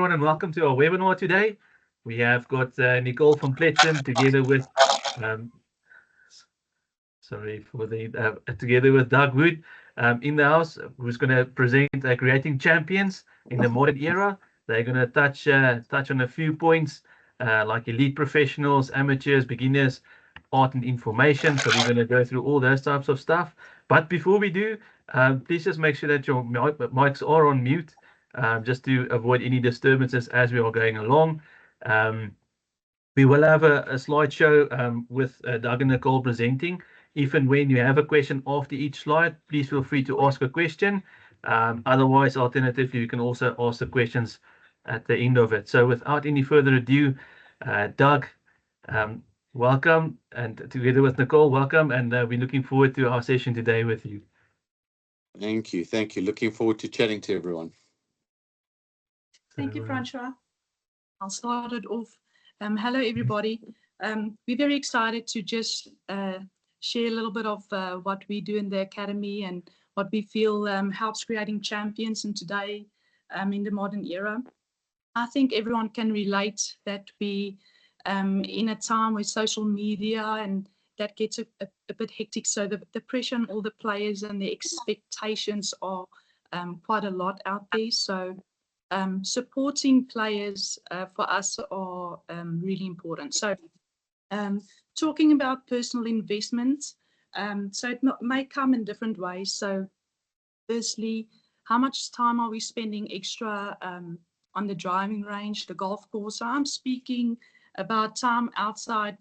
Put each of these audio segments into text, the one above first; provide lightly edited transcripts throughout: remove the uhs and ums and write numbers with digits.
everyone, and welcome to our webinar today. We have got Nicole from Pletsen together with, um, sorry for the, together with Doug Wood in the house, who's going to present creating champions in the modern era. They're going to touch on a few points like elite professionals, amateurs, beginners, art and information. So we're going to go through all those types of stuff. But before we do, please just make sure that your mics are on mute, just to avoid any disturbances as we are going along. Um, we will have a slideshow with Doug and Nicole presenting. If and when you have a question after each slide, please feel free to ask a question. Otherwise, alternatively, you can also ask the questions at the end of it. So without any further ado, Doug, um, welcome, and together with Nicole, welcome, and we're looking forward to our session today with you. Thank you. Thank you. Looking forward to chatting to everyone. Thank you, Francois. I'll start it off. Hello, everybody. We're very excited to just share a little bit of what we do in the Academy and what we feel helps creating champions in today in the modern era. I think everyone can relate that we, in a time with social media and that gets a bit hectic, so the pressure on all the players and the expectations are quite a lot out there. So supporting players for us are really important. So talking about personal investments, so it may come in different ways. So firstly, how much time are we spending extra on the driving range, the golf course? So I'm speaking about time outside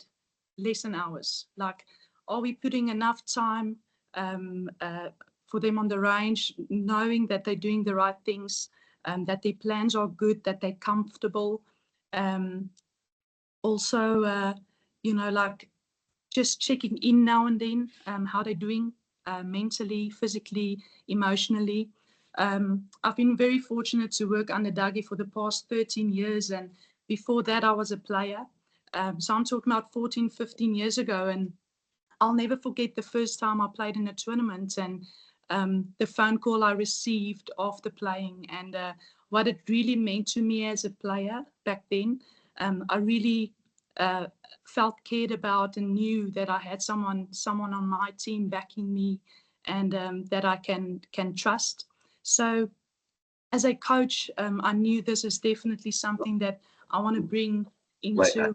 lesson hours. Like, are we putting enough time for them on the range, knowing that they're doing the right things, that their plans are good, that they're comfortable? Also, like just checking in now and then, how they're doing mentally, physically, emotionally. I've been very fortunate to work under Dougie for the past 13 years. And before that, I was a player. So I'm talking about 14, 15 years ago. And I'll never forget the first time I played in a tournament and the phone call I received after playing, and what it really meant to me as a player back then. I really felt cared about and knew that I had someone on my team backing me, and that I can trust. So as a coach, I knew this is definitely something that I want to bring into.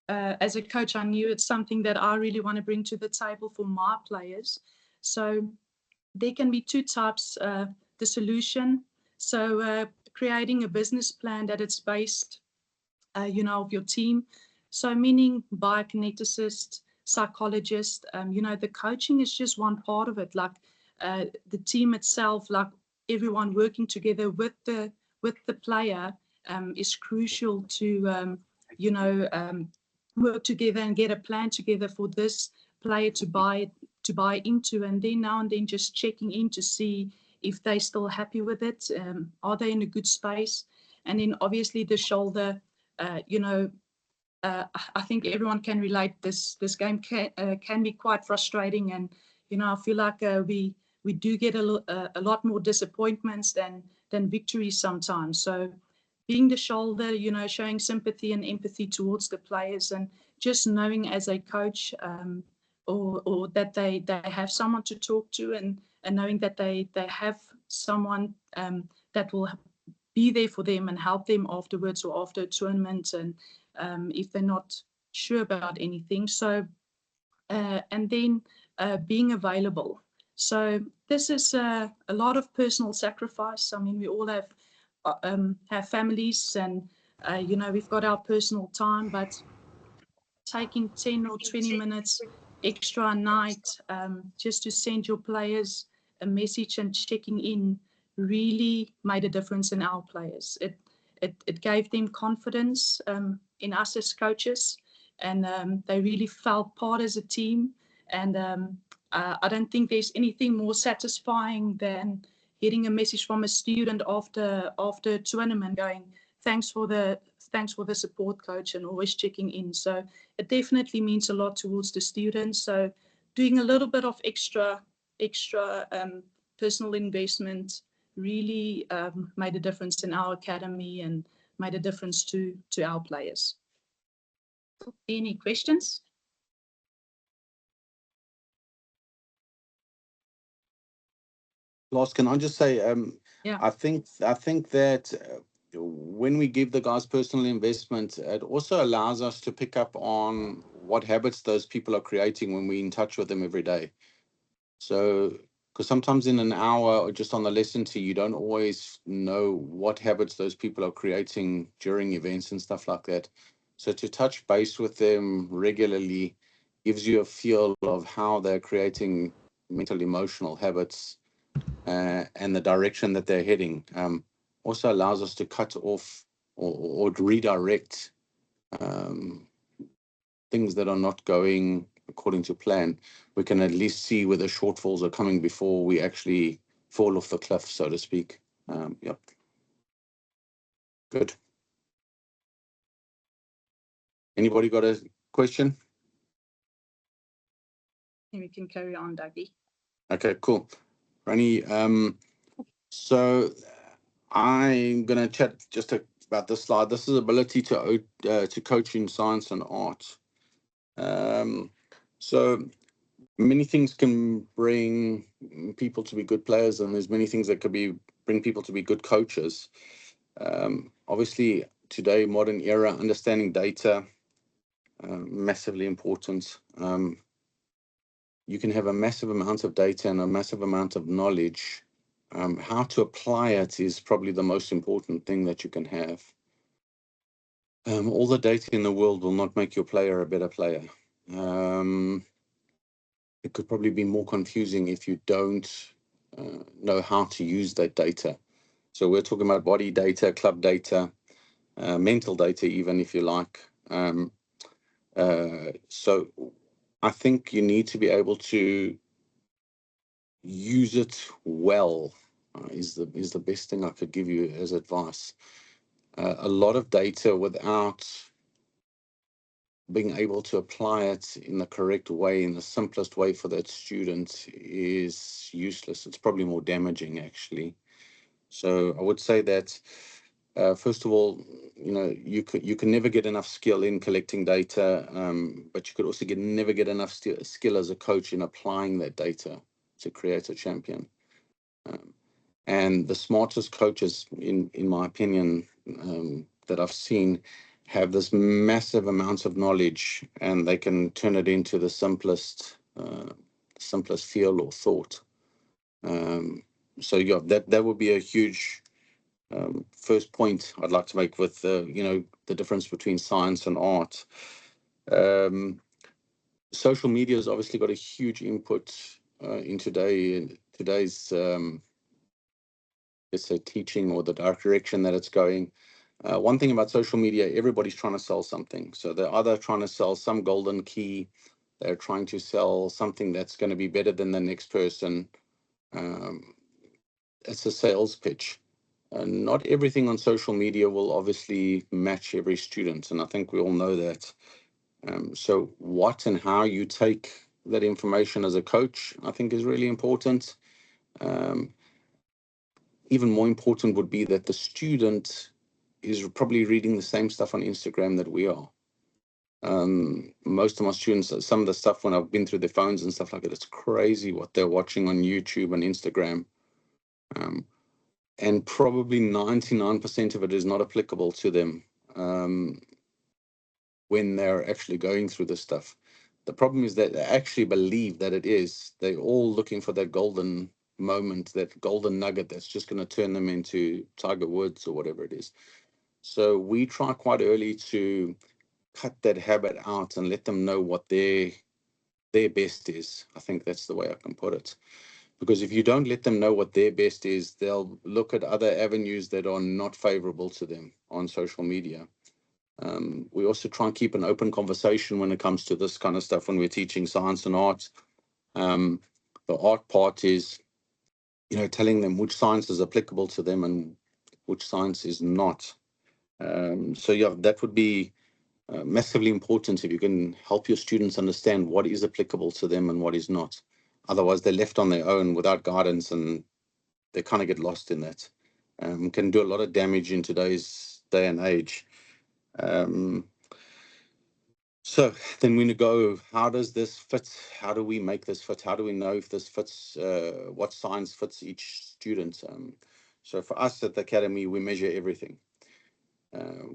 As a coach, I knew it's something that I really want to bring to the table for my players. So there can be two types, the solution. So creating a business plan that it's based, of your team. So meaning biokineticist, psychologist, the coaching is just one part of it. Like the team itself, like everyone working together with the player is crucial to, work together and get a plan together for this player to buy into, and then now and then just checking in to see if they're still happy with it. Are they in a good space? And then obviously the shoulder, I think everyone can relate. This game can be quite frustrating, and I feel like we do get a lot more disappointments than victories sometimes. So being the shoulder, showing sympathy and empathy towards the players, and just knowing as a coach, or that they have someone to talk to, and knowing that they have someone that will be there for them and help them afterwards or after a tournament, and if they're not sure about anything. So and then being available. So this is a lot of personal sacrifice. I mean, we all have families, and we've got our personal time, but taking 10 or 20 minutes extra a night just to send your players a message and checking in really made a difference in our players. It gave them confidence in us as coaches, and they really felt part as a team. And I don't think there's anything more satisfying than getting a message from a student after a tournament going, thanks for the support, coach, and always checking in. So it definitely means a lot towards the students. So doing a little bit of extra personal investment really made a difference in our academy and made a difference to our players. Any questions? Lars, can I just say, Yeah. I think that when we give the guys personal investment, it also allows us to pick up on what habits those people are creating when we're in touch with them every day. So, because sometimes in an hour or just on the lesson tee, you don't always know what habits those people are creating during events and stuff like that. So to touch base with them regularly gives you a feel of how they're creating mental, emotional habits and the direction that they're heading. Also allows us to cut off or redirect um, things that are not going according to plan. We can at least see where the shortfalls are coming before we actually fall off the cliff, so to speak. Yep. Good. Anybody got a question? And we can carry on, Dougie. Okay, cool. Rani, so I'm going to chat just about this slide. This is ability to coach in science and art. So many things can bring people to be good players, and there's many things that could bring people to be good coaches. Obviously, today, modern era, understanding data, massively important. You can have a massive amount of data and a massive amount of knowledge. How to apply it is probably the most important thing that you can have. All the data in the world will not make your player a better player. It could probably be more confusing if you don't know how to use that data. So we're talking about body data, club data, mental data, even if you like. So I think you need to be able to use it well. Is the best thing I could give you as advice. A lot of data without being able to apply it in the correct way, in the simplest way for that student, is useless. It's probably more damaging, actually. So I would say that first of all, you can never get enough skill in collecting data, but you could also never get enough skill as a coach in applying that data to create a champion. And the smartest coaches, in my opinion, that I've seen, have this massive amounts of knowledge, and they can turn it into the simplest feel or thought. So yeah, that would be a huge first point I'd like to make with the difference between science and art. Social media has obviously got a huge input in today's let's say teaching or the direction that it's going. One thing about social media, everybody's trying to sell something. So they're either trying to sell some golden key, they're trying to sell something that's going to be better than the next person. It's a sales pitch. Not everything on social media will obviously match every student, and I think we all know that. So what and how you take that information as a coach, I think, is really important. Even more important would be that the student is probably reading the same stuff on Instagram that we are. Most of my students, some of the stuff when I've been through their phones and stuff like that, it's crazy what they're watching on YouTube and Instagram. And probably 99% of it is not applicable to them when they're actually going through this stuff. The problem is that they actually believe that it is. They're all looking for that golden moment, that golden nugget that's just going to turn them into Tiger Woods or whatever it is. So we try quite early to cut that habit out and let them know what their best is. I think that's the way I can put it. Because if you don't let them know what their best is, they'll look at other avenues that are not favorable to them on social media. We also try and keep an open conversation when it comes to this kind of stuff when we're teaching science and art. The art part is, telling them which science is applicable to them and which science is not. So yeah, that would be massively important if you can help your students understand what is applicable to them and what is not. Otherwise, they're left on their own without guidance, and they kind of get lost in that. Can do a lot of damage in today's day and age. So then we go, how does this fit? How do we make this fit? How do we know if this fits, what science fits each student? So for us at the academy, we measure everything.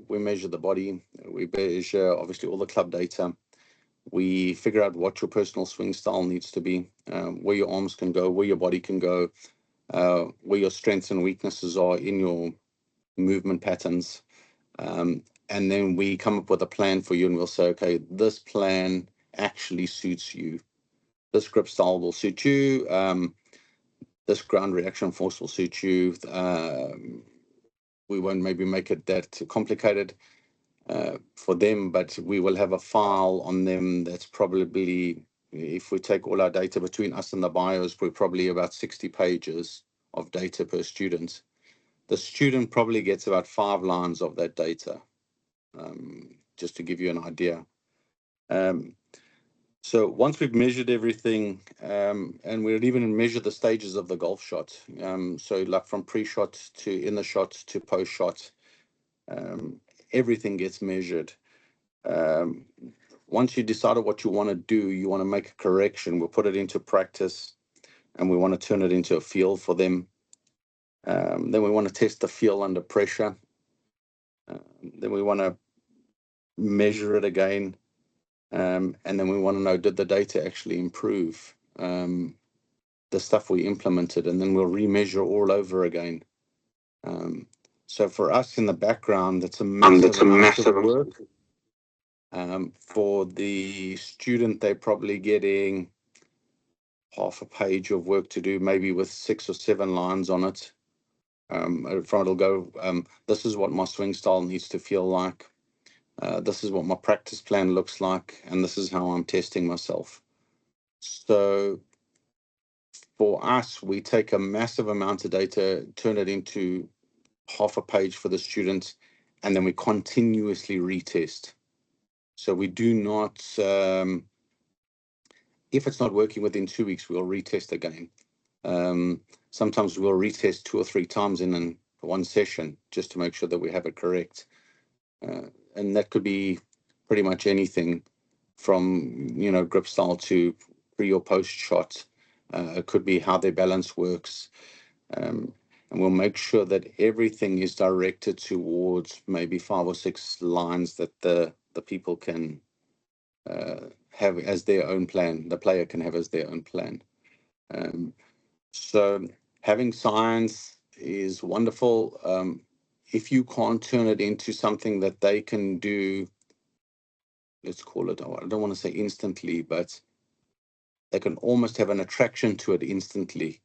We measure the body, we measure obviously all the club data. We figure out what your personal swing style needs to be, where your arms can go, where your body can go, where your strengths and weaknesses are in your movement patterns. And then we come up with a plan for you, and we'll say, okay, this plan actually suits you. This grip style will suit you. This ground reaction force will suit you. We won't maybe make it that complicated for them, but we will have a file on them that's probably, if we take all our data between us and the bios, we're probably about 60 pages of data per student. The student probably gets about 5 lines of that data, just to give you an idea. So once we've measured everything, and we'll even measure the stages of the golf shot, so like from pre-shot to in the shot to post-shot, everything gets measured. Once you decided what you want to do, you want to make a correction, we'll put it into practice, and we want to turn it into a feel for them. Then we want to test the feel under pressure. Then we want to measure it again. And then we want to know, did the data actually improve the stuff we implemented? And then we'll remeasure all over again. So for us in the background, that's a massive amount of work. For the student, they're probably getting half a page of work to do, maybe with 6 or 7 lines on it. From it'll go, this is what my swing style needs to feel like. This is what my practice plan looks like, and this is how I'm testing myself. So for us, we take a massive amount of data, turn it into half a page for the students, and then we continuously retest. So we do not, if it's not working within 2 weeks, we'll retest again. Sometimes we'll retest 2 or 3 times in one session just to make sure that we have it correct. And that could be pretty much anything from, grip style to pre or post shot. It could be how their balance works. And we'll make sure that everything is directed towards maybe 5 or 6 lines that the people can have as their own plan, the player can have as their own plan. So having science is wonderful. If you can't turn it into something that they can do, let's call it, I don't want to say instantly, but they can almost have an attraction to it instantly,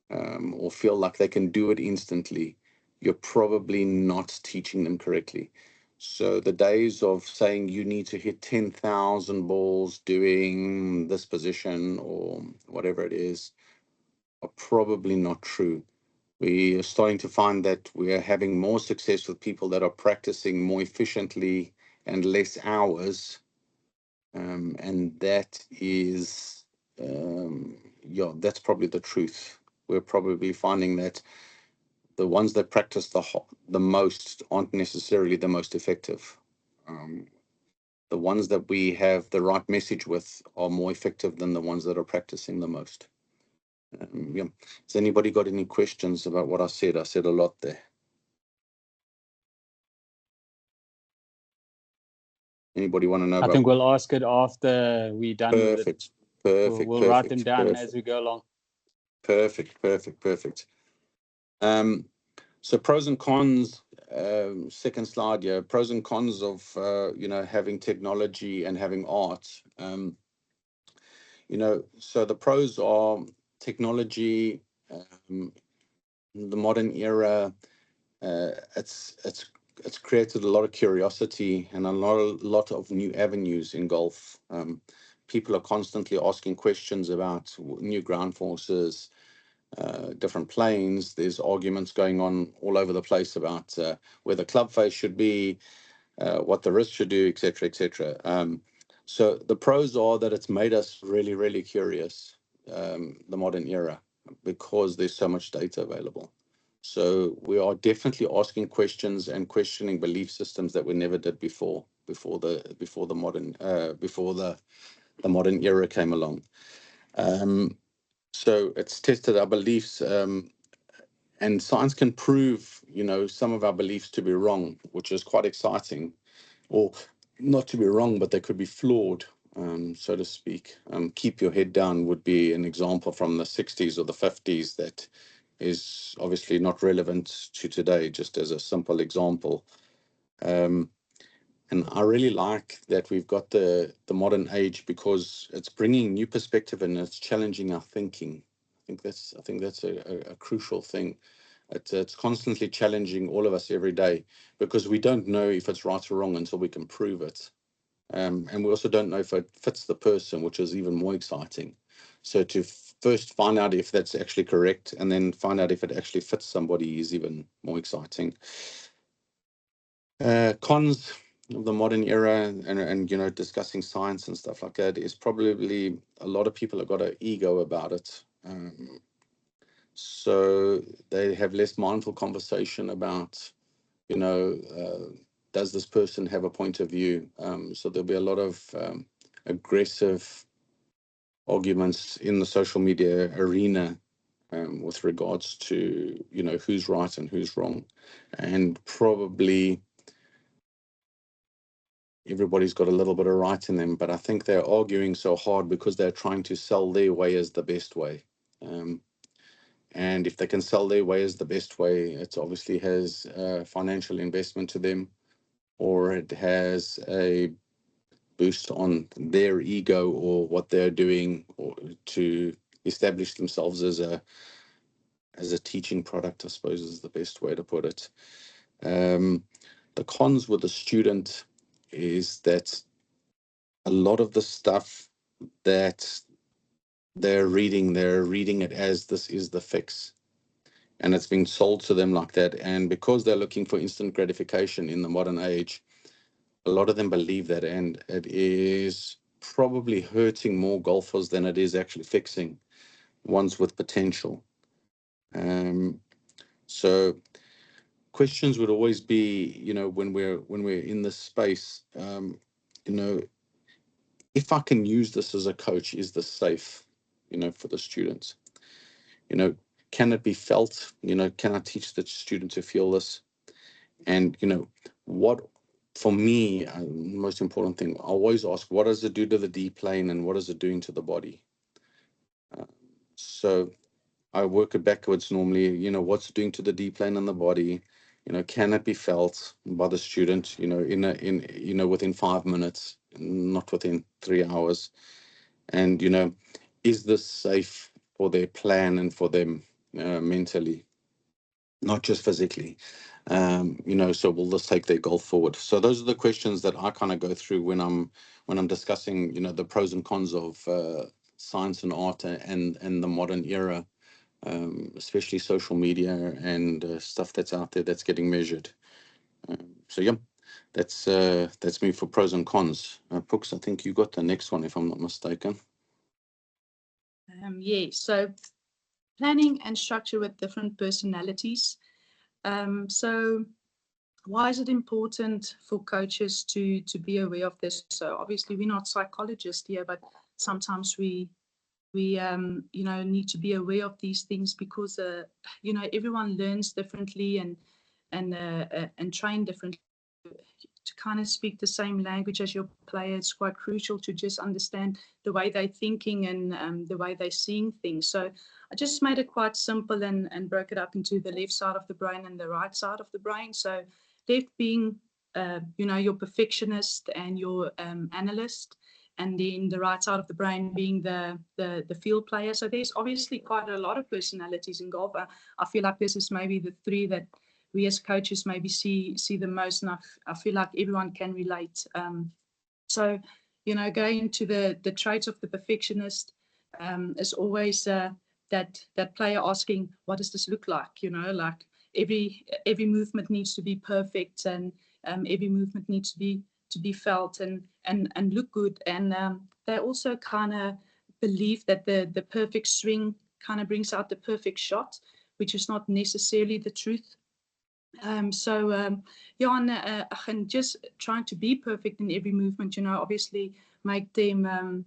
or feel like they can do it instantly, you're probably not teaching them correctly. So the days of saying you need to hit 10,000 balls doing this position or whatever it is are probably not true. We are starting to find that we are having more success with people that are practicing more efficiently and less hours. And that is, that's probably the truth. We're probably finding that the ones that practice the most aren't necessarily the most effective. The ones that we have the right message with are more effective than the ones that are practicing the most. Has anybody got any questions about what I said? I said a lot there. Anybody want to know? I think we'll ask it after we're done with it. Perfect. We'll write them down as we go along. Perfect. So pros and cons. Second slide, yeah. Pros and cons of having technology and having art. So the pros are technology, the modern era. It's created a lot of curiosity and a lot of new avenues in golf. People are constantly asking questions about new ground forces, different planes. There's arguments going on all over the place about where the club face should be, what the wrist should do, etc., etc. So the pros are that it's made us really, really curious, the modern era. because there's so much data available. So we are definitely asking questions and questioning belief systems that we never did before the modern era came along. So it's tested our beliefs, and science can prove, some of our beliefs to be wrong, which is quite exciting, or not to be wrong, but they could be flawed, so to speak. Keep your head down would be an example from the 60s or the 50s that is obviously not relevant to today, just as a simple example. And I really like that we've got the modern age, because it's bringing new perspective and it's challenging our thinking. I think that's a crucial thing. It's constantly challenging all of us every day, because we don't know if it's right or wrong until we can prove it. And we also don't know if it fits the person, which is even more exciting. So to first find out if that's actually correct, and then find out if it actually fits somebody, is even more exciting. Cons of the modern era, and discussing science and stuff like that, is probably a lot of people have got an ego about it. So they have less mindful conversation about, does this person have a point of view? So there'll be a lot of aggressive arguments in the social media arena, with regards to, who's right and who's wrong. And probably everybody's got a little bit of right in them, but I think they're arguing so hard because they're trying to sell their way as the best way. And if they can sell their way as the best way, it obviously has financial investment to them, or it has a boost on their ego or what they're doing, or to establish themselves as a teaching product, I suppose, is the best way to put it. The cons with the student is that a lot of the stuff that they're reading it as this is the fix. And it's being sold to them like that. And because they're looking for instant gratification in the modern age, a lot of them believe that, and it is probably hurting more golfers than it is actually fixing ones with potential. So questions would always be, when we're in this space, if I can use this as a coach, is this safe, for the students? Can it be felt? Can I teach the student to feel this? And, what, for me, most important thing, I always ask, what does it do to the D plane, and what is it doing to the body? So I work it backwards normally, what's it doing to the D plane and the body? Can it be felt by the student, within 5 minutes, not within 3 hours? And, is this safe for their plan and for them mentally, not just physically? So will this take their golf forward? So those are the questions that I kind of go through when I'm discussing, the pros and cons of science and art and the modern era, especially social media and stuff that's out there that's getting measured. So yeah, that's me for pros and cons. Brooks, I think you got the next one, if I'm not mistaken. Yeah, so planning and structure with different personalities. So why is it important for coaches to be aware of this? So obviously we're not psychologists here, but sometimes we need to be aware of these things, because everyone learns differently and train differently. To kind of speak the same language as your player, it's quite crucial to just understand the way they're thinking and the way they're seeing things. So I just made it quite simple and broke it up into the left side of the brain and the right side of the brain. So left being, your perfectionist and your analyst, and then the right side of the brain being the field player. So there's obviously quite a lot of personalities in golf. I feel like this is maybe the three that we as coaches maybe see the most, and I feel like everyone can relate. So, going to the traits of the perfectionist is always that player asking, what does this look like? Like every movement needs to be perfect, and every movement needs to be felt and look good. And they also kind of believe that the perfect swing kind of brings out the perfect shot, which is not necessarily the truth. Yeah, and just trying to be perfect in every movement, obviously make them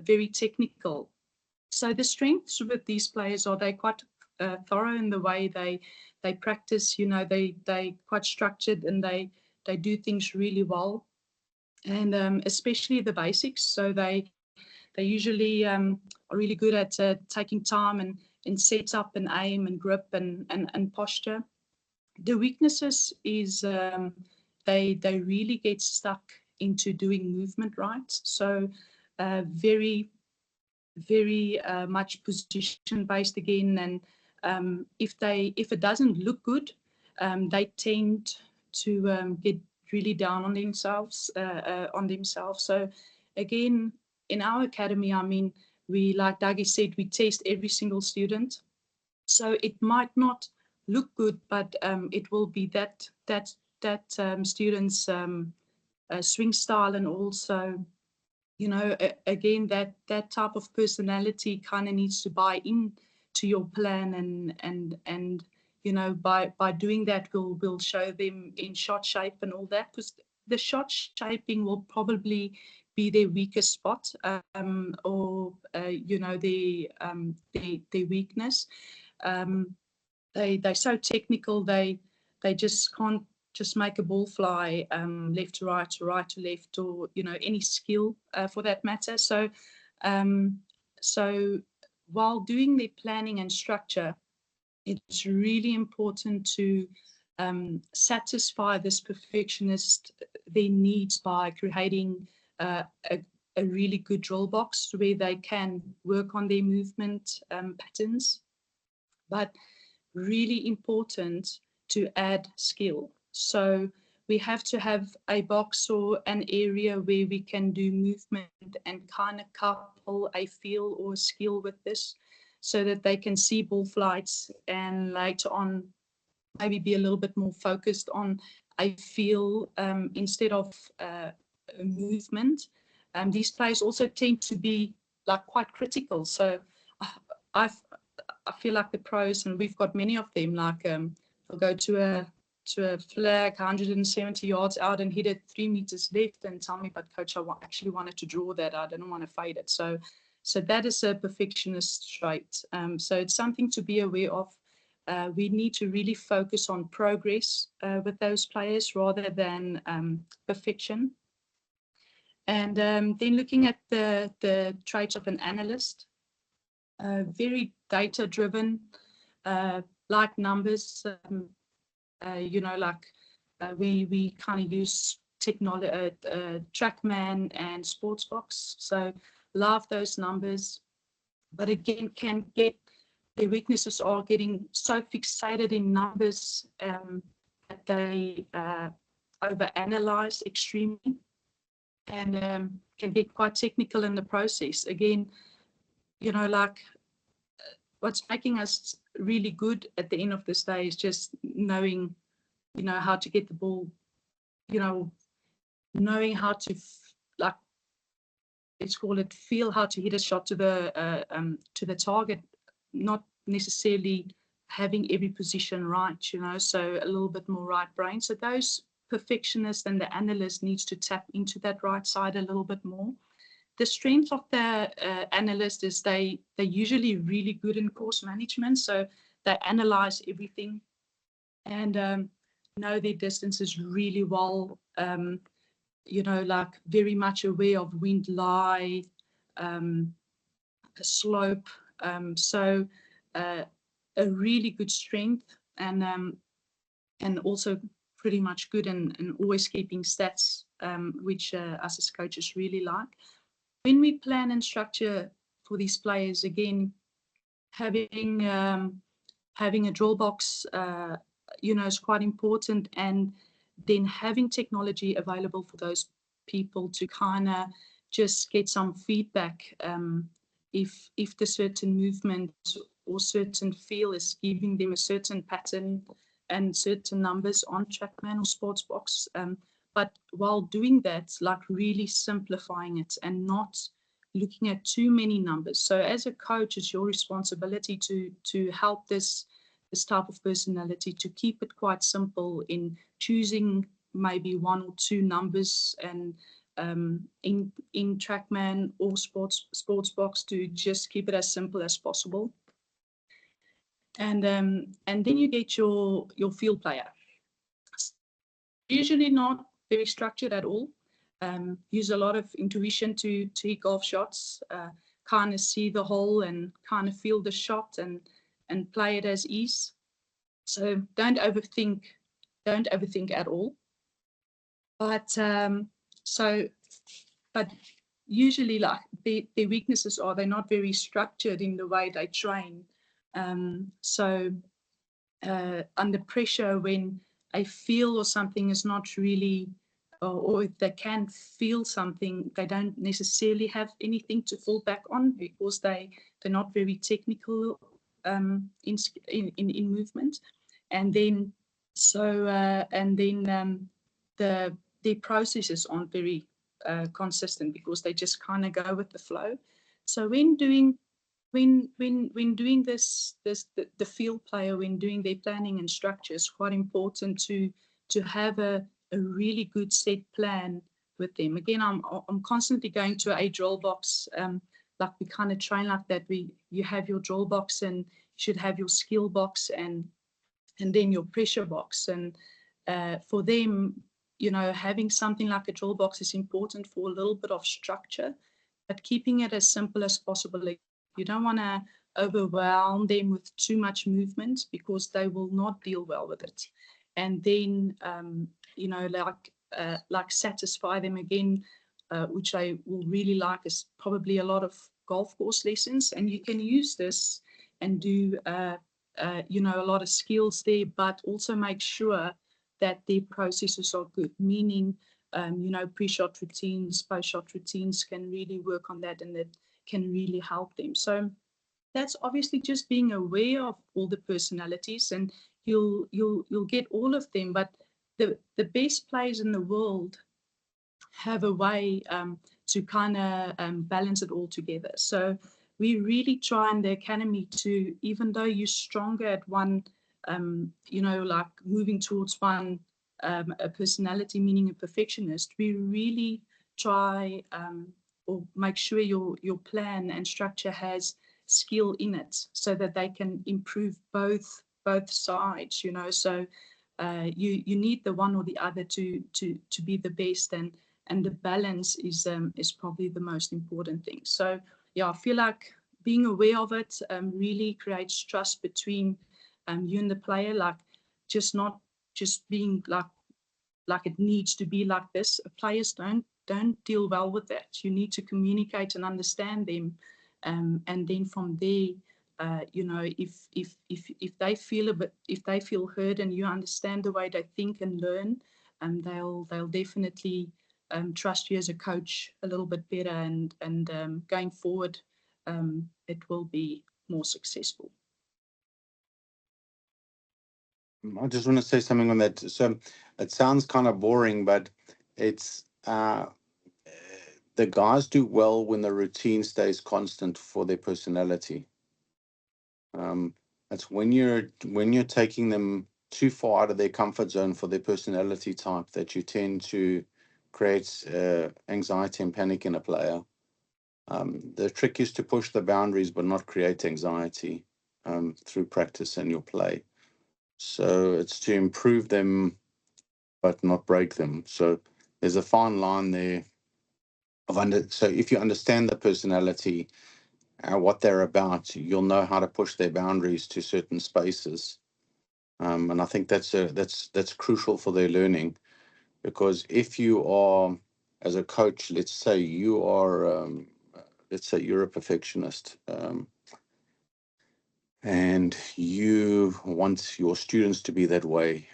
very technical. So the strengths with these players are they quite thorough in the way they practice. They quite structured, and they do things really well, and especially the basics. So they usually are really good at taking time and set up and aim and grip and posture. The weaknesses is they really get stuck into doing movement right. So very much position based again, and if it doesn't look good, they tend to get really down on themselves. So again, in our academy, I mean, we, like Dougie said, we test every single student. So it might not look good, but it will be that student's swing style, and also, again, that type of personality kind of needs to buy in to your plan, and by doing that, we'll show them in shot shape and all that, because the shot shaping will probably be their weakest spot, or their weakness. They're so technical, they just can't just make a ball fly left to right or right to left, or any skill for that matter. So while doing their planning and structure, it's really important to satisfy this perfectionist their needs by creating a really good drill box where they can work on their movement patterns, but really important to add skill. So we have to have a box or an area where we can do movement and kind of couple a feel or a skill with this, so that they can see ball flights and later on maybe be a little bit more focused on a feel instead of movement. These players also tend to be like quite critical. So I feel like the pros, and we've got many of them, like they'll go to a flag 170 yards out and hit it 3 meters left and tell me, but coach, I actually wanted to draw that. I didn't want to fade it. So that is a perfectionist trait. So it's something to be aware of. We need to really focus on progress with those players rather than perfection. And then looking at the traits of an analyst, very data driven, like numbers, we kind of use technology, TrackMan and Sportsbox. So love those numbers, but again, their weaknesses are getting so fixated in numbers that they overanalyze extremely, and can get quite technical in the process. Again, what's making us really good at the end of this day is just knowing, how to get the ball, knowing how to, let's call it, feel how to hit a shot to the target, not necessarily having every position right, so a little bit more right brain. So those perfectionists and the analyst needs to tap into that right side a little bit more. The strength of the analyst is they're usually really good in course management. So they analyze everything and know their distances really well, very much aware of wind lie, slope. So a really good strength, and also pretty much good in always keeping stats, which us as coaches really like. When we plan and structure for these players, again, having a drill box, is quite important, and then having technology available for those people to kind of just get some feedback if the certain movement or certain feel is giving them a certain pattern and certain numbers on TrackMan or Sportsbox. But while doing that, like really simplifying it and not looking at too many numbers. So as a coach, it's your responsibility to help this type of personality to keep it quite simple in choosing maybe 1 or 2 numbers, and in TrackMan or Sportsbox to just keep it as simple as possible. And then you get your field player. Usually not very structured at all. Use a lot of intuition to hit golf shots, kind of see the hole and kind of feel the shot and play it as ease. So don't overthink at all. But but usually, like, their weaknesses are they're not very structured in the way they train. So under pressure, when a feel or something is not really, or if they can feel something, they don't necessarily have anything to fall back on because they're not very technical in movement. And then their processes aren't very consistent because they just kind of go with the flow. So when doing this the field player, when doing their planning and structure, it's quite important to have a really good set plan with them. Again, I'm constantly going to a drill box, like we kind of train like that. You have your drill box, and you should have your skill box, and then your pressure box. And for them, having something like a drill box is important for a little bit of structure, but keeping it as simple as possible. You don't want to overwhelm them with too much movement because they will not deal well with it. And then, like satisfy them again, which I will really like, is probably a lot of golf course lessons. And you can use this and do, a lot of skills there, but also make sure that their processes are good, meaning, pre-shot routines, post-shot routines can really work on that, and that can really help them. So that's obviously just being aware of all the personalities, and you'll get all of them. But the best players in the world have a way to kind of balance it all together. So we really try in the academy to, even though you're stronger at one, like moving towards one, a personality, meaning a perfectionist, we really try or make sure your plan and structure has skill in it, so that they can improve both sides. So you need the one or the other to be the best, and the balance is probably the most important thing. So yeah, I feel like being aware of it really creates trust between you and the player, like not just being like it needs to be like this. Players don't deal well with that. You need to communicate and understand them, and then from there, if they feel heard and you understand the way they think and learn, they'll definitely trust you as a coach a little bit better, and going forward, it will be more successful. I just want to say something on that. So it sounds kind of boring, but it's the guys do well when the routine stays constant for their personality. It's when you're taking them too far out of their comfort zone for their personality type that you tend to create anxiety and panic in a player. The trick is to push the boundaries but not create anxiety through practice and your play. So it's to improve them but not break them. So there's a fine line there so if you understand the personality, what they're about, you'll know how to push their boundaries to certain spaces. And I think that's crucial for their learning, because if you are, as a coach, let's say you're a perfectionist, and you want your students to be that way,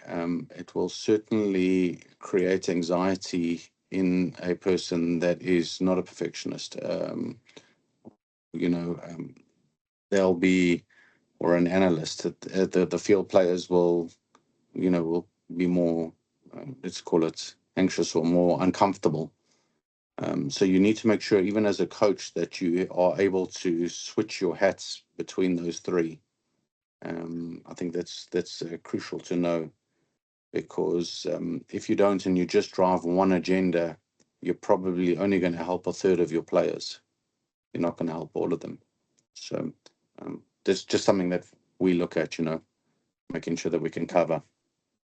it will certainly create anxiety in a person that is not a perfectionist. They'll be, or an analyst, the field players will be more, let's call it anxious or more uncomfortable. So you need to make sure, even as a coach, that you are able to switch your hats between those three. I think that's crucial to know, because if you don't and you just drive one agenda, you're probably only going to help a third of your players. You're not going to help all of them. So that's just something that we look at, making sure that we can cover.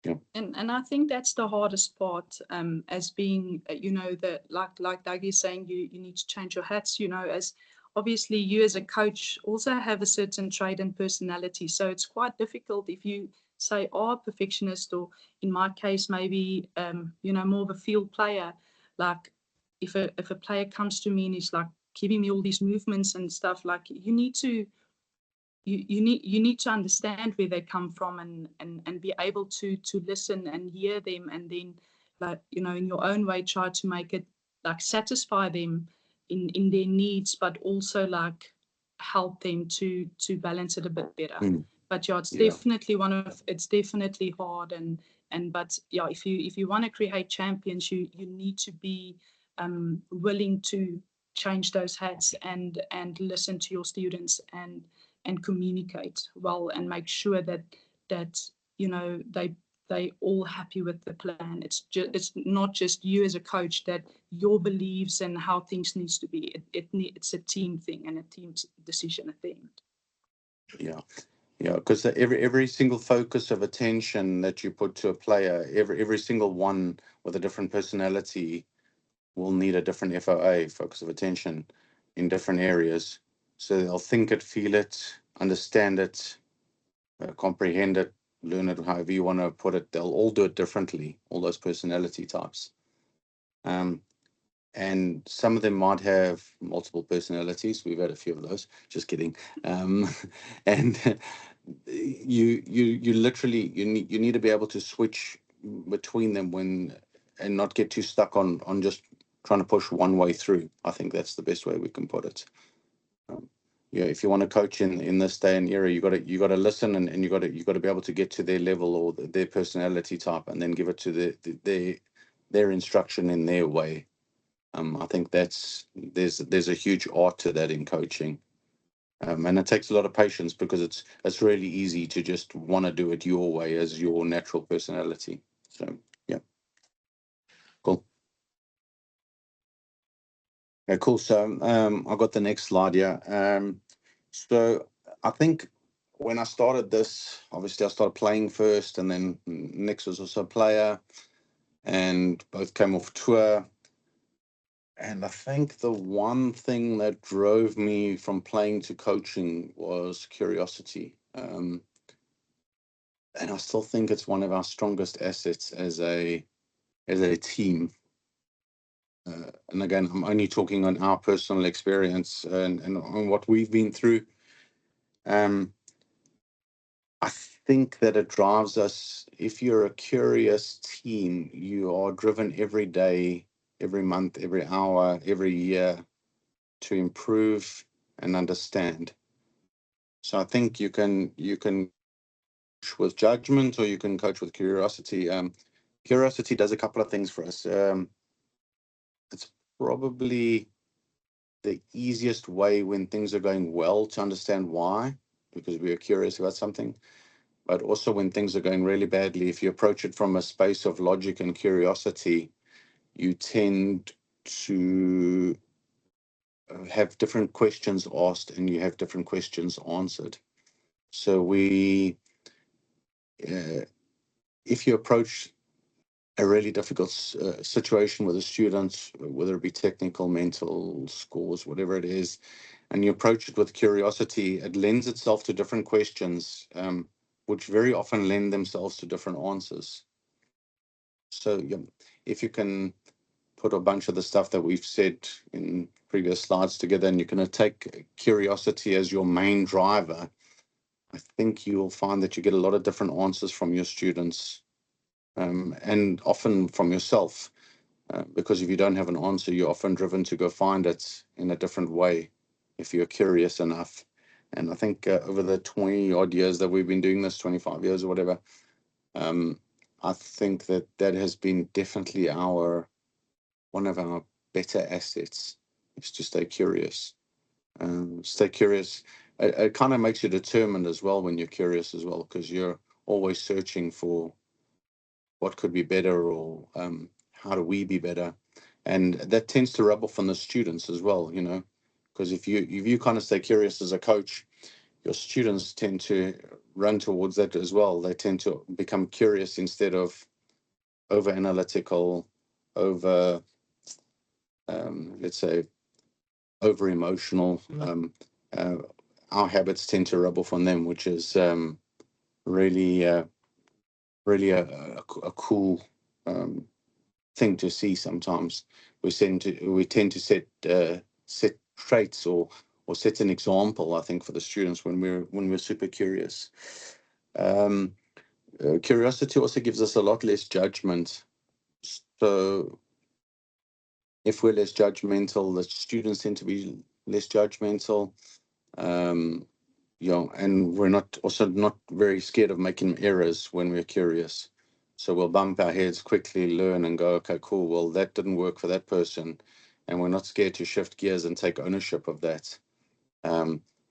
Yeah. And I think that's the hardest part, as being, the like Doug is saying, you need to change your hats, as obviously you as a coach also have a certain trait and personality. So it's quite difficult if you say are a perfectionist, or in my case, maybe, more of a field player. Like if a player comes to me and is like giving me all these movements and stuff, like you need to understand where they come from, and be able to listen and hear them, and then, like, in your own way, try to make it like satisfy them in their needs, but also like help them to balance it a bit better. But yeah, it's definitely hard, but yeah, if you want to create champions, you need to be willing to change those hats, and listen to your students, and communicate well, and make sure that they all happy with the plan. It's not just you as a coach, that your beliefs and how things needs to be. It's a team thing and a team decision at the end. Yeah, because every single focus of attention that you put to a player, every single one with a different personality will need a different FOA, focus of attention, in different areas. So they'll think it, feel it, understand it, comprehend it, learn it, however you want to put it. They'll all do it differently, all those personality types. And some of them might have multiple personalities. We've had a few of those. Just kidding. And you literally you need to be able to switch between them and not get too stuck on just trying to push one way through. I think that's the best way we can put it. Yeah, if you want to coach in this day and era, you got to listen, and you got to be able to get to their level or their personality type, and then give it to their instruction in their way. I think there's a huge art to that in coaching, and it takes a lot of patience, because it's really easy to just want to do it your way as your natural personality. So yeah, cool. Yeah, cool. So I got the next slide here. So I think when I started this, obviously I started playing first, and then Nick was also a player, and both came off tour. And I think the one thing that drove me from playing to coaching was curiosity. And I still think it's one of our strongest assets as a team. And again, I'm only talking on our personal experience and on what we've been through. I think that it drives us. If you're a curious team, you are driven every day, every month, every hour, every year to improve and understand. So I think you can coach with judgment, or you can coach with curiosity. Curiosity does a couple of things for us. It's probably the easiest way when things are going well to understand why, because we are curious about something. But also when things are going really badly, if you approach it from a space of logic and curiosity, you tend to have different questions asked, and you have different questions answered. So if you approach a really difficult situation with a student, whether it be technical, mental, scores, whatever it is, and you approach it with curiosity, it lends itself to different questions, which very often lend themselves to different answers. So yeah, if you can put a bunch of the stuff that we've said in previous slides together, and you're going to take curiosity as your main driver, I think you'll find that you get a lot of different answers from your students, and often from yourself, because if you don't have an answer, you're often driven to go find it in a different way if you're curious enough. And I think over the 20 odd years that we've been doing this, 25 years or whatever, I think that has been definitely one of our better assets is to stay curious. Stay curious. It kind of makes you determined as well when you're curious as well, because you're always searching for what could be better, or how do we be better, and that tends to rub off on the students as well. Because if you kind of stay curious as a coach, your students tend to run towards that as well. They tend to become curious instead of over analytical, over let's say over emotional. Our habits tend to rub off on them, which is really really a cool thing to see. Sometimes we tend to set traits or set an example, I think, for the students when we're super curious. Curiosity also gives us a lot less judgment. So if we're less judgmental, the students tend to be less judgmental. And we're not very scared of making errors when we're curious. So we'll bump our heads, quickly learn and go, okay, cool. Well, that didn't work for that person. And we're not scared to shift gears and take ownership of that,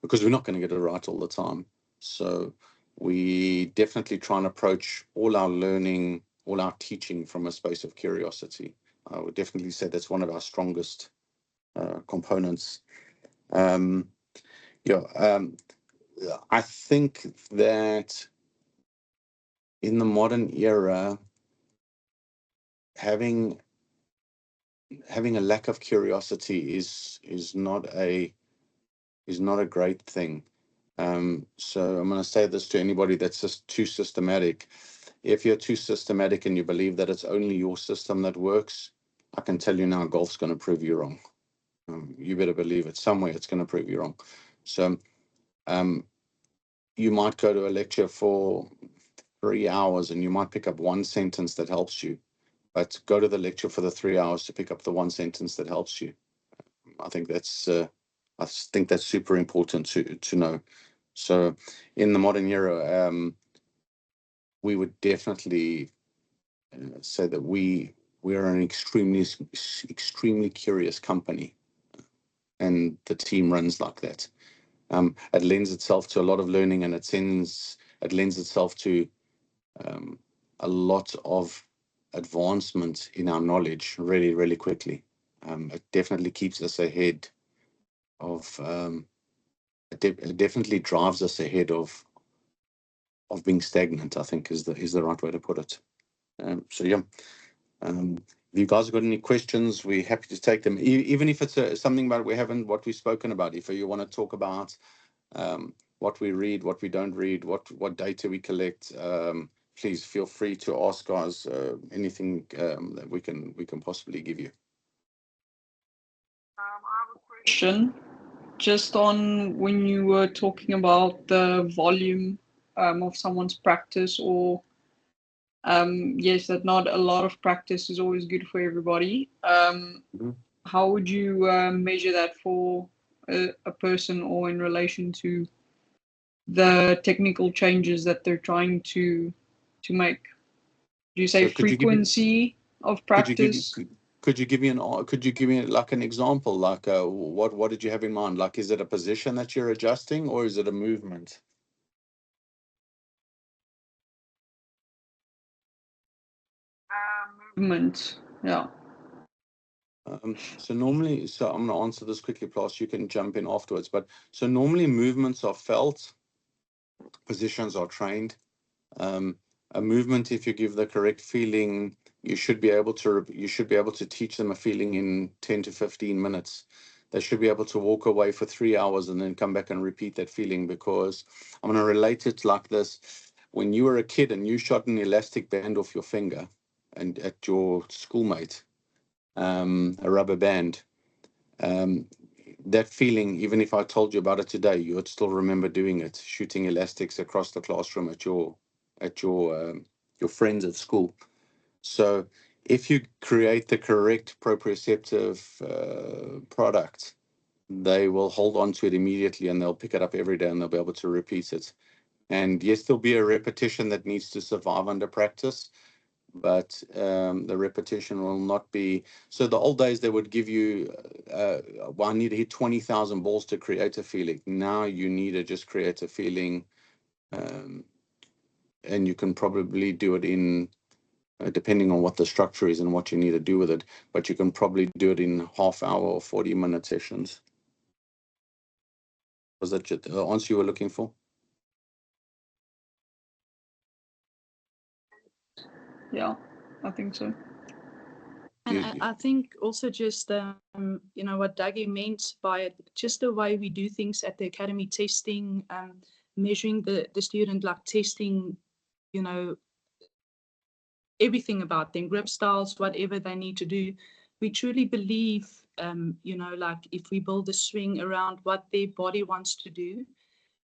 because we're not going to get it right all the time. So we definitely try and approach all our learning, all our teaching from a space of curiosity. I would definitely say that's one of our strongest components. I think that in the modern era, having a lack of curiosity is not a great thing. So I'm going to say this to anybody that's just too systematic. If you're too systematic and you believe that it's only your system that works, I can tell you now, golf's going to prove you wrong. You better believe it. Somewhere it's going to prove you wrong. So you might go to a lecture for 3 hours and you might pick up one sentence that helps you, but go to the lecture for the 3 hours to pick up the one sentence that helps you. I think that's super important to know. So in the modern era, we would definitely say that we are an extremely curious company, and the team runs like that. It lends itself to a lot of learning, and it lends itself to a lot of advancement in our knowledge really, really quickly. It definitely keeps us ahead of. It definitely drives us ahead of being stagnant, I think is the right way to put it. So yeah. If you guys have got any questions, we're happy to take them. Even if it's something about what we've spoken about. If you want to talk about what we read, what we don't read, what data we collect, please feel free to ask us anything that we can possibly give you. I have a question just on when you were talking about the volume of someone's practice, or yes, that not a lot of practice is always good for everybody. How would you measure that for a person, or in relation to the technical changes that they're trying to make? Do you say frequency of practice? Could you give me like an example? Like what did you have in mind? Like, is it a position that you're adjusting, or is it a movement? Movement, yeah. So normally, I'm going to answer this quickly, plus you can jump in afterwards. But so normally movements are felt, positions are trained. A movement, if you give the correct feeling, you should be able to teach them a feeling in 10 to 15 minutes. They should be able to walk away for 3 hours and then come back and repeat that feeling, because I'm going to relate it like this. When you were a kid and you shot an elastic band off your finger and at your schoolmate, a rubber band, that feeling, even if I told you about it today, you would still remember doing it, shooting elastics across the classroom at your friends at school. So if you create the correct proprioceptive product, they will hold on to it immediately, and they'll pick it up every day, and they'll be able to repeat it. And yes, there'll be a repetition that needs to survive under practice, but the repetition will not be. So the old days, they would give you, well, I need to hit 20,000 balls to create a feeling. Now you need to just create a feeling, and you can probably do it in, depending on what the structure is and what you need to do with it, but you can probably do it in half-hour or 40-minute sessions. Was that the answer you were looking for? Yeah, I think so. And I think also just, you know, what Dougie meant by it, just the way we do things at the academy, testing, measuring the student, like testing, you know, everything about them, grip styles, whatever they need to do. We truly believe, you know, like if we build a swing around what their body wants to do,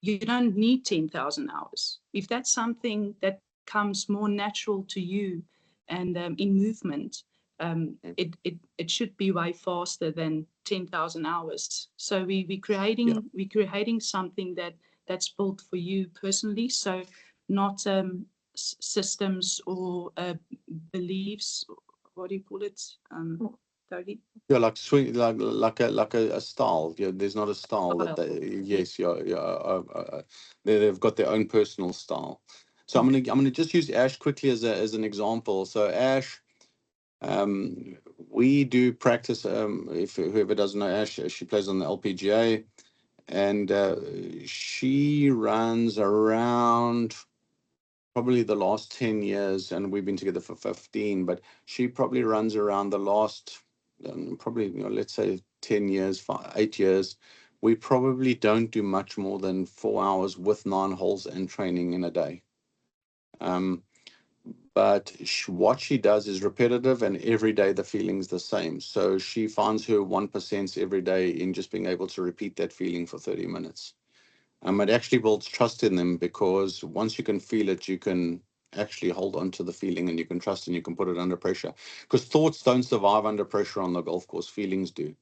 you don't need 10,000 hours. If that's something that comes more natural to you and in movement, it should be way faster than 10,000 hours. So we're creating something that's built for you personally. So not systems or beliefs. What do you call it, Dougie? Yeah, like swing, like a style. Yeah, there's not a style that they. Yes, they've got their own personal style. So I'm gonna just use Ash quickly as an example. So Ash, we do practice. If whoever doesn't know Ash, she plays on the LPGA, and she runs around probably the last 10 years, and we've been together for 15, but she probably runs around the last, probably, let's say 10 years, 8 years. We probably don't do much more than 4 hours with 9 holes and training in a day. But what she does is repetitive, and every day the feeling's the same. So she finds her 1% every day in just being able to repeat that feeling for 30 minutes. It actually builds trust in them, because once you can feel it, you can actually hold on to the feeling, and you can trust, and you can put it under pressure. Because thoughts don't survive under pressure on the golf course, feelings do.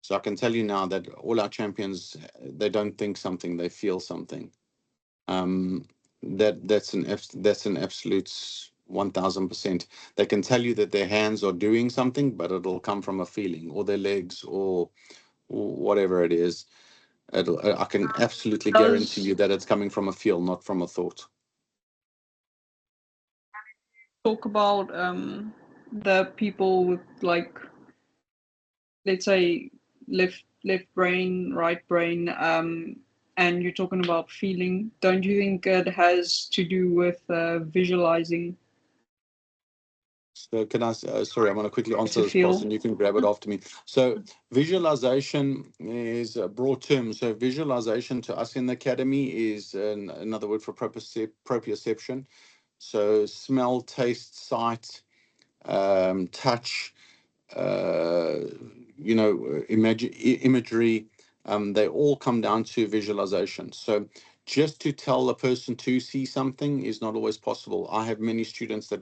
So I can tell you now that all our champions, they don't think something, they feel something. That's an absolute 1000%. They can tell you that their hands are doing something, but it'll come from a feeling, or their legs, or whatever it is. I can absolutely guarantee you that it's coming from a feel, not from a thought. Talk about the people with, like, let's say left brain, right brain, and you're talking about feeling. Don't you think it has to do with visualizing? So can I, sorry, I'm going to quickly answer To this, feel. Boss, and you can grab it after me. So visualization is a broad term. So visualization to us in the academy is another word for proprioception. So smell, taste, sight, touch, imagery, they all come down to visualization. So just to tell a person to see something is not always possible. I have many students that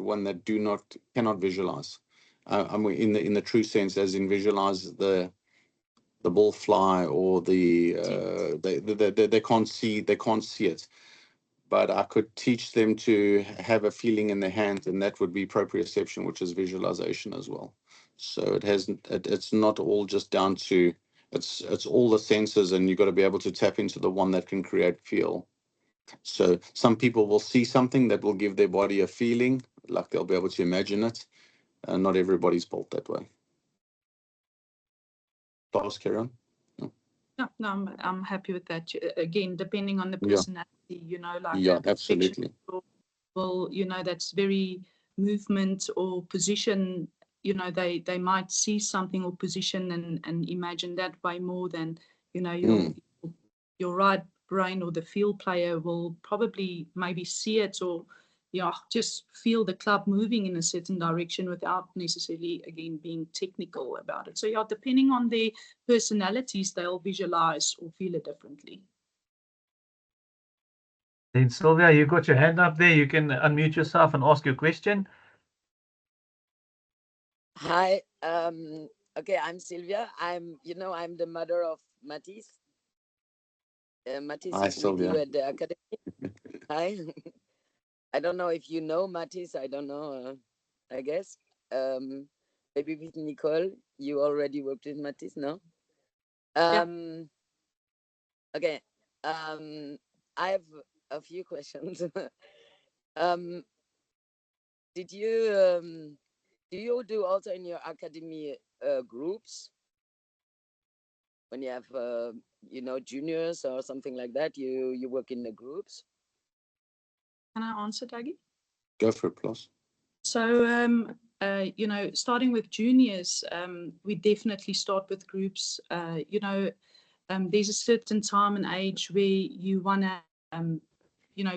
cannot visualize. I mean, in the true sense, as in visualize the ball fly, or they can't see it. But I could teach them to have a feeling in their hands, and that would be proprioception, which is visualization as well. So it's not all just down to, it's all the senses, and you've got to be able to tap into the one that can create feel. So some people will see something that will give their body a feeling, like they'll be able to imagine it, and not everybody's built that way. Last, Karen? No, I'm happy with that. Again, depending on the Yeah. personality, you know, like Yeah, absolutely. well, you know, that's very movement or position. You know, they might see something or position and imagine that way more than, you know, your right brain or the field player will probably maybe see it, or just feel the club moving in a certain direction without necessarily, again, being technical about it. So depending on their personalities, they'll visualize or feel it differently. Then Sylvia, you got your hand up there. You can unmute yourself and ask your question. Hi. Okay, I'm Sylvia. I'm the mother of Matisse. Matisse Hi, is with you Sylvia. at the academy. Hi. I don't know if you know Matisse. I don't know. I guess. Maybe with Nicole, you already worked with Matisse, no? Yeah. Okay. I have a few questions. um, did you do you do also in your academy groups when you have juniors or something like that? You work in the groups. Can I answer, Dougie? Go for it, plus. So, starting with juniors, we definitely start with groups. There's a certain time and age where you want to,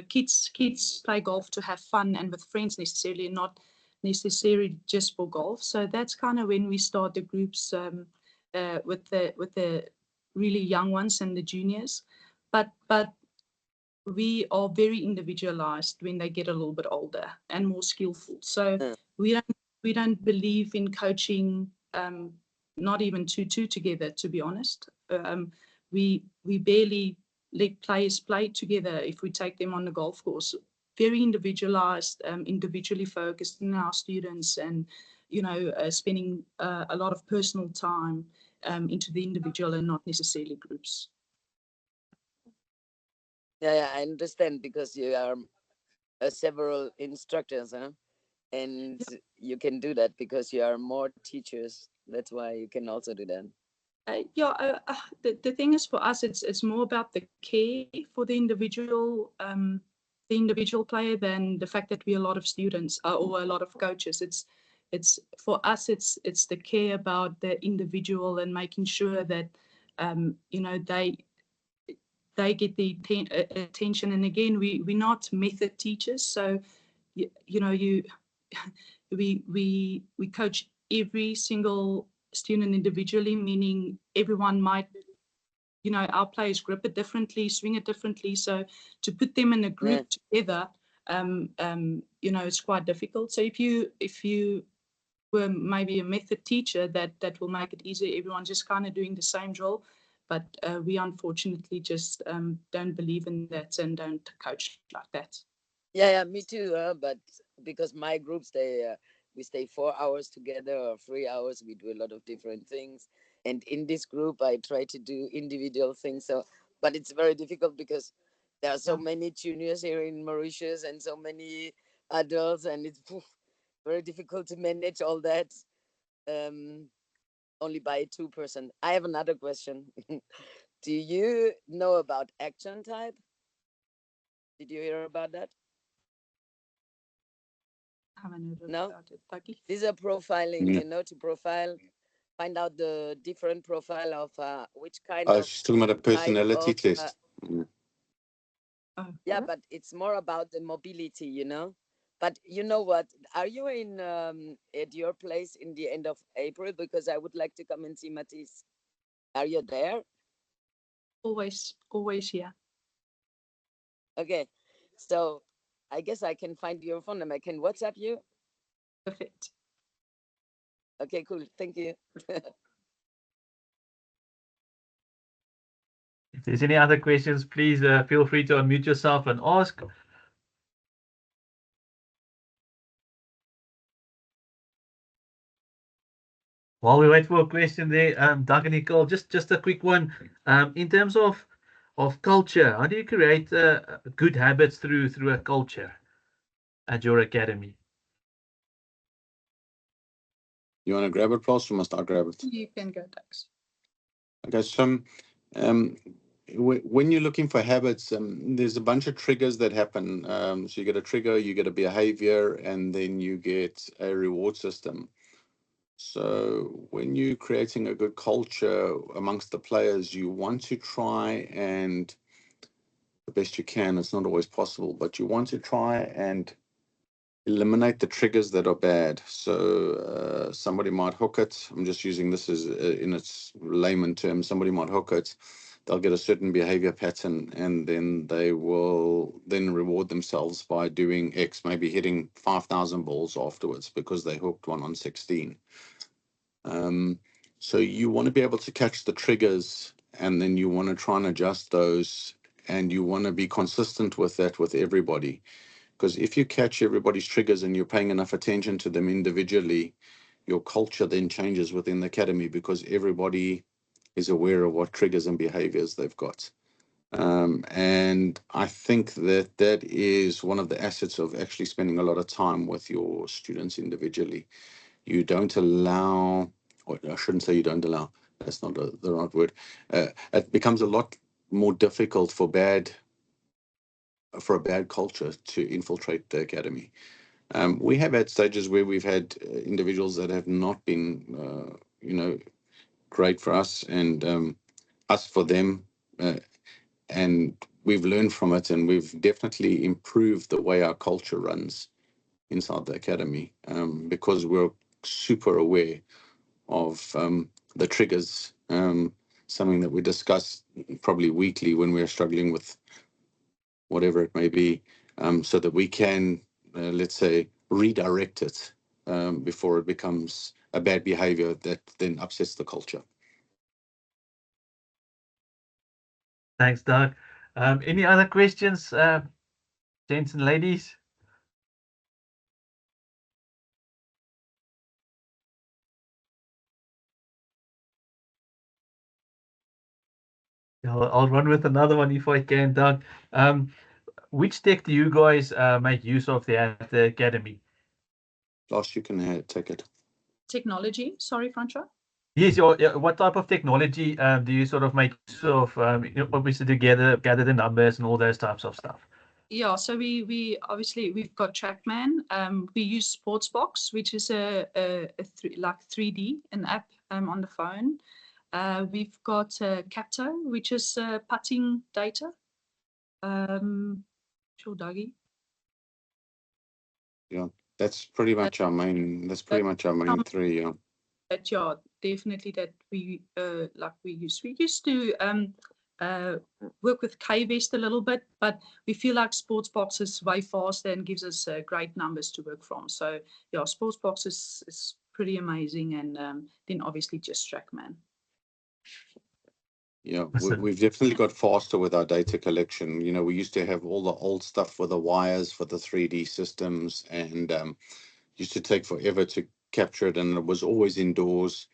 kids play golf to have fun and with friends necessarily, not necessarily just for golf. So that's kind of when we start the groups with the really young ones and the juniors. But we are very individualized when they get a little bit older and more skillful. So we don't believe in coaching, not even two together, to be honest. We barely let players play together if we take them on the golf course. Very individualized, individually focused in our students, and spending a lot of personal time into the individual and not necessarily groups. Yeah, I understand because you are several instructors, huh? And you can do that because you are more teachers. That's why you can also do that. The thing is, for us, it's more about the care for the individual player than the fact that we're a lot of students or a lot of coaches. It's for us, it's the care about the individual and making sure that they get the attention. And again, we're not method teachers, so we coach every single student individually, meaning everyone might, our players grip it differently, swing it differently. So to put them in a group together, it's quite difficult. So if you were maybe a method teacher, that will make it easier. Everyone's just kind of doing the same drill. But we unfortunately just don't believe in that and don't coach like that. Yeah, me too. But because my groups, we stay 4 hours together or 3 hours. We do a lot of different things, and in this group, I try to do individual things. So, but it's very difficult because there are so many juniors here in Mauritius and so many adults, and it's very difficult to manage all that. Only by 2 person. I have another question. Do you know about action type? Did you hear about that? No. These are profiling, to profile, find out the different profile of which kind of. She's talking about a personality of, test. Yeah, but it's more about the mobility, But you know what? Are you in at your place in the end of April? Because I would like to come and see Matisse. Are you there? Always, yeah. Okay, so I guess I can find your phone number. I can WhatsApp you. Perfect. Okay, cool. Thank you. If there's any other questions, please feel free to unmute yourself and ask. While we wait for a question there, Doug and Nicole, just a quick one. In terms of culture, how do you create good habits through a culture at your academy? You want to grab it, plus, or must I grab it? You can go, Doug. Okay, so when you're looking for habits, there's a bunch of triggers that happen. So you get a trigger, you get a behavior, and then you get a reward system. So when you're creating a good culture amongst the players, you want to try and the best you can. It's not always possible, but you want to try and eliminate the triggers that are bad. So somebody might hook it. I'm just using this as in its layman terms. Somebody might hook it. They'll get a certain behavior pattern, and then they will then reward themselves by doing X, maybe hitting 5,000 balls afterwards because they hooked one on 16. So you want to be able to catch the triggers, and then you want to try and adjust those, and you want to be consistent with that with everybody. Because if you catch everybody's triggers and you're paying enough attention to them individually, your culture then changes within the academy because everybody is aware of what triggers and behaviors they've got. And I think that that is one of the assets of actually spending a lot of time with your students individually. You don't allow, or I shouldn't say you don't allow, that's not the right word. It becomes a lot more difficult for a bad culture to infiltrate the academy. We have had stages where we've had individuals that have not been, great for us, and us for them, and we've learned from it, and we've definitely improved the way our culture runs inside the academy, because we're super aware of the triggers. Something that we discuss probably weekly when we're struggling with whatever it may be, so that we can, let's say, redirect it before it becomes a bad behavior that then upsets the culture. Thanks, Doug. Any other questions, gents and ladies? I'll run with another one if I can, Doug. Which tech do you guys make use of there at the academy? Lars, you can take it. Technology. Sorry, Francois. Yes, what type of technology do you sort of make use of? Obviously to gather the numbers and all those types of stuff. Yeah, so we obviously we've got Trackman. We use Sportsbox, which is like 3D, an app on the phone. We've got Capto, which is putting data. Sure, Dougie. Yeah, that's pretty much our main. That's pretty much our main three. Yeah. But yeah, definitely that we we use. We used to work with K-Vest a little bit, but we feel like Sportsbox is way faster and gives us great numbers to work from. So yeah, Sportsbox is pretty amazing, and then obviously just Trackman. Yeah, we've definitely got faster with our data collection. We used to have all the old stuff with the wires for the 3D systems, and used to take forever to capture it, and it was always indoors.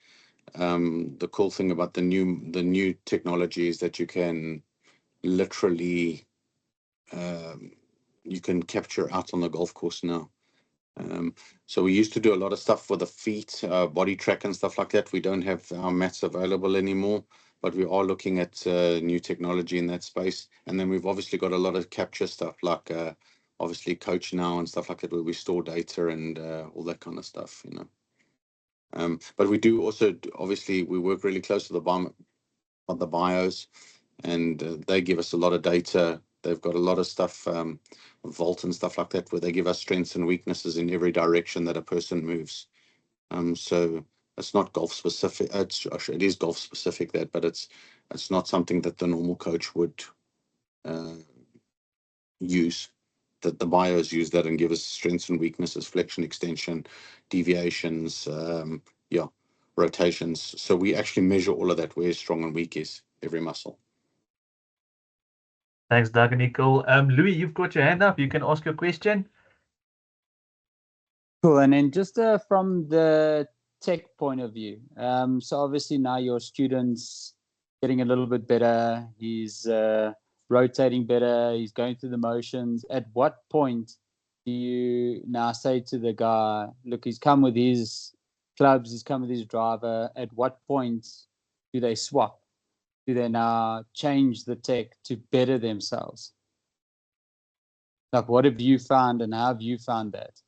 The cool thing about the new technology is that you can literally you can capture out on the golf course now. So we used to do a lot of stuff for the feet, body track and stuff like that. We don't have our mats available anymore, but we are looking at new technology in that space. And then we've obviously got a lot of capture stuff, like obviously Coach Now and stuff like that, where we store data and all that kind of stuff. But we do also, obviously, we work really close to the bios, and they give us a lot of data. They've got a lot of stuff, Vault and stuff like that, where they give us strengths and weaknesses in every direction that a person moves. So it's not golf specific. It is golf specific, but it's not something that the normal coach would use. That the bios use that and give us strengths and weaknesses, flexion, extension, deviations, rotations. So we actually measure all of that, where strong and weak is every muscle. Thanks, Doug and Nicole. Louis, you've got your hand up. You can ask your question. Cool. And then just from the tech point of view, so obviously now your student's getting a little bit better. He's rotating better. He's going through the motions. At what point do you now say to the guy, look, he's come with his clubs, he's come with his driver. At what point do they swap? Do they now change the tech to better themselves? Like, what have you found, and how have you found that?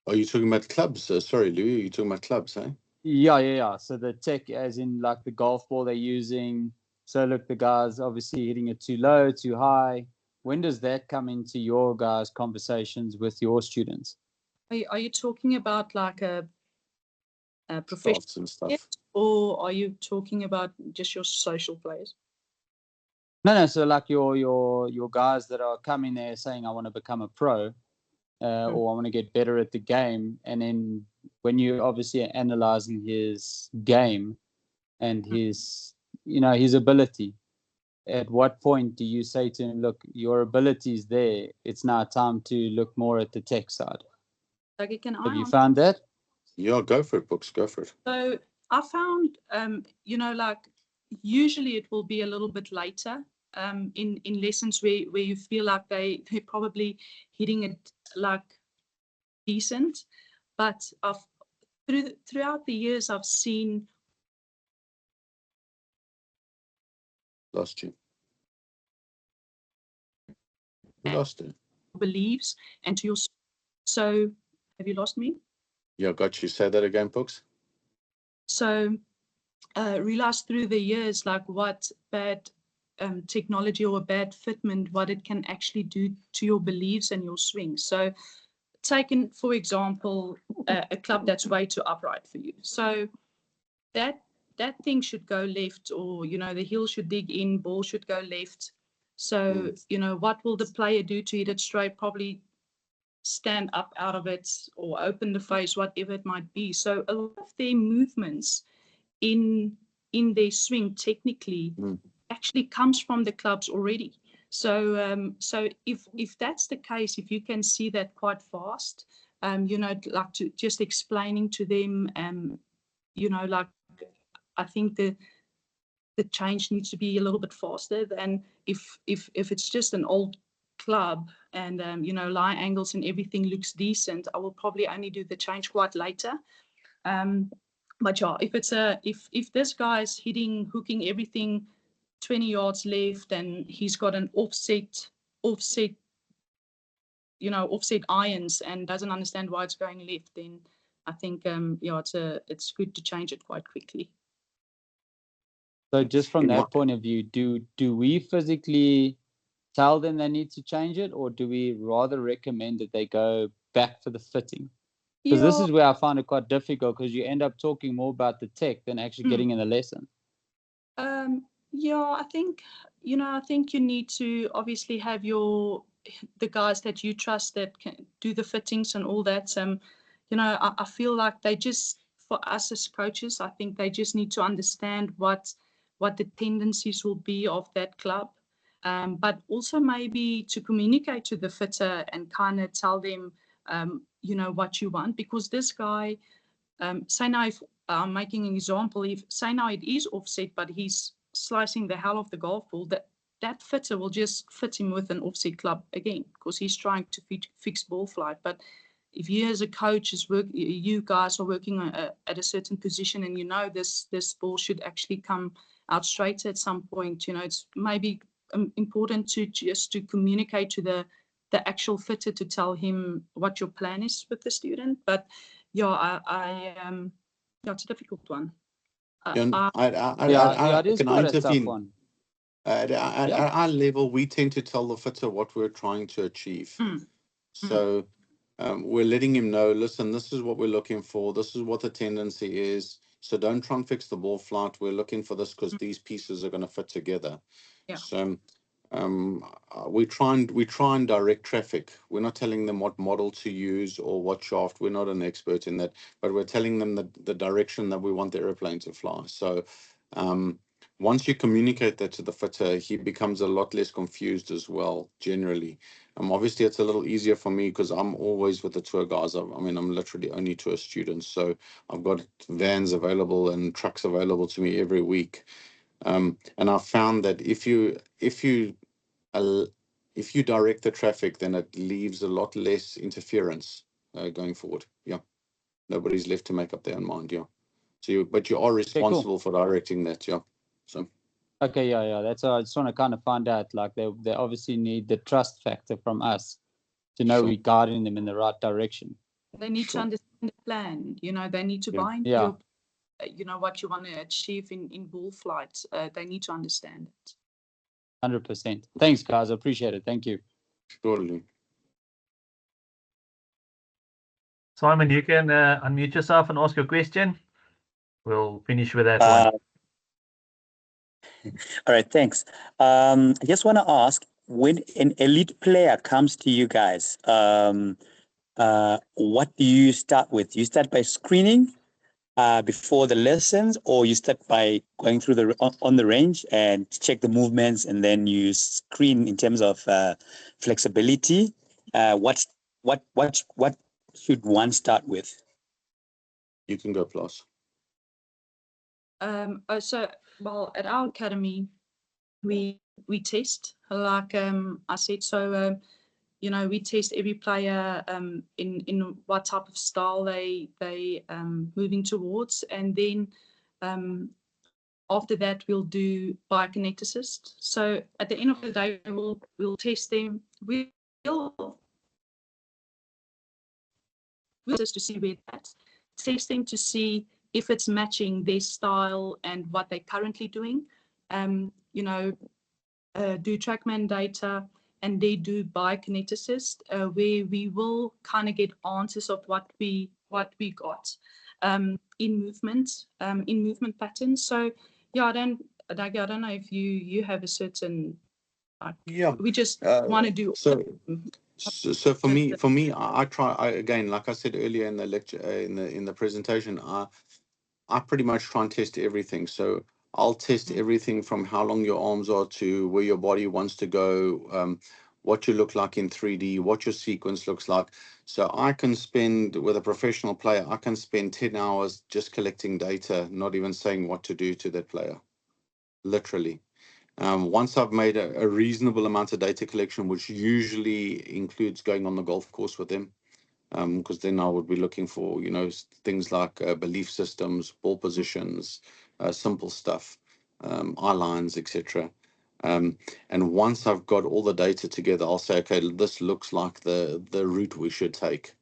Are you talking about clubs? Sorry, Louis, are you talking about clubs, eh? Yeah. So the tech, as in like the golf ball they're using. So look, the guy's obviously hitting it too low, too high. When does that come into your guys' conversations with your students? Are you talking about like a professional Starts and stuff. or are you talking about just your social players? No. So like your guys that are coming there saying, I want to become a pro, or I want to get better at the game. And then when you're obviously analyzing his game and his ability, at what point do you say to him, look, your ability is there. It's now time to look more at the tech side. Like, can Have I you found that? Yeah, go for it, Books. Go for it. So I found, like usually it will be a little bit later in lessons where you feel like they're probably hitting it like decent, but throughout the years I've seen. Lost you. We lost it. Beliefs and to your. So have you lost me? Yeah, got you. Say that again, Books. So realized through the years like what bad technology or a bad fitment, what it can actually do to your beliefs and your swing. So taken, for example, a club that's way too upright for you. So that thing should go left, or, the heel should dig in, ball should go left. So, what will the player do to hit it straight? Probably stand up out of it or open the face, whatever it might be. So a lot of their movements in their swing technically actually comes from the clubs already. So so if that's the case, if you can see that quite fast, like to just explaining to them, like I think the change needs to be a little bit faster than if it's just an old club and lie angles and everything looks decent. I will probably only do the change quite later. But yeah, if it's if this guy's hooking everything 20 yards left and he's got an offset irons and doesn't understand why it's going left, then I think it's good to change it quite quickly. So just from that point of view, do we physically tell them they need to change it, or do we rather recommend that they go back for the fitting? Because this is where I find it quite difficult, because you end up talking more about the tech than actually getting in the lesson. I think you need to obviously have the guys that you trust that can do the fittings and all that. I feel like they just, for us as coaches, I think they just need to understand what the tendencies will be of that club, but also maybe to communicate to the fitter and kind of tell them, what you want. Because this guy, say now, if I'm making an example, say now it is offset, but he's slicing the hell off the golf ball, that fitter will just fit him with an offset club again, because he's trying to fix ball flight. But if you as a coach you guys are working at a certain position, and this ball should actually come out straight at some point, it's maybe important to communicate to the actual fitter to tell him what your plan is with the student. But it's a difficult one. I can tough one. At our level, we tend to tell the fitter what we're trying to achieve. So we're letting him know, listen, this is what we're looking for. This is what the tendency is. So don't try and fix the ball flight. We're looking for this because these pieces are going to fit together. Yeah. So we try and direct traffic. We're not telling them what model to use or what shaft. We're not an expert in that, but we're telling them the direction that we want the airplane to fly. So once you communicate that to the fitter, he becomes a lot less confused as well, generally. Obviously, it's a little easier for me because I'm always with the tour guys. I'm literally only tour students, so I've got vans available and trucks available to me every week. And I've found that if you direct the traffic, then it leaves a lot less interference going forward. Yeah, nobody's left to make up their own mind. Yeah, but you are responsible for directing that. Yeah, so. Okay, yeah. That's I just want to kind of find out. Like they obviously need the trust factor from us to know we're guiding them in the right direction. They need to understand the plan. They need to buy into your, what you want to achieve in ball flight. They need to understand it. 100%. Thanks, guys. I appreciate it. Thank you. Totally. Simon, you can unmute yourself and ask your question. We'll finish with that one. All right, thanks. I just want to ask, when an elite player comes to you guys, what do you start with? Do you start by screening, before the lessons, or you start by going through on the range and check the movements, and then you screen in terms of flexibility? What should one start with? You can go, plus. Well, at our academy, we test, like I said. So we test every player in what type of style they moving towards, and then after that we'll do biokineticist. So at the end of the day, we'll test them. We'll just to see where that's testing, to see if it's matching their style and what they're currently doing. Do TrackMan data, and they do biokineticist, where we will kind of get answers of what we got in movement patterns. So yeah, Dagi, I don't know if you have a certain we just want to do. So for me, I try. Again, like I said earlier in the lecture, in the presentation, I pretty much try and test everything. So I'll test everything from how long your arms are to where your body wants to go, what you look like in 3D, what your sequence looks like. So I can spend, with a professional player, I can spend 10 hours just collecting data, not even saying what to do to that player, literally. Once I've made a reasonable amount of data collection, which usually includes going on the golf course with them, because then I would be looking for, things like belief systems, ball positions, simple stuff, eye lines, etc. And once I've got all the data together, I'll say, okay, this looks like the route we should take.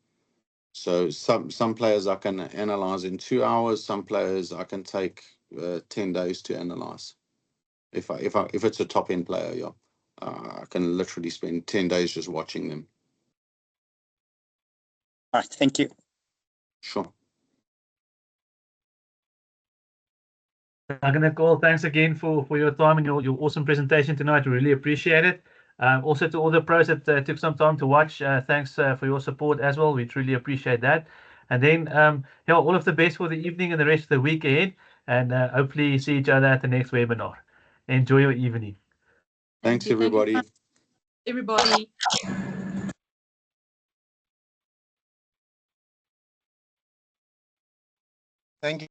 So some players I can analyze in 2 hours, some players I can take 10 days to analyze. If it's a top end player, yeah, I can literally spend 10 days just watching them. All right, thank you. Sure. Nicole, thanks again for your time and your awesome presentation tonight. We really appreciate it. Also to all the pros that took some time to watch, thanks for your support as well. We truly appreciate that. And then, all of the best for the evening and the rest of the week ahead. And hopefully see each other at the next webinar. Enjoy your evening. Thanks, everybody. Thank you, everybody. Thank you.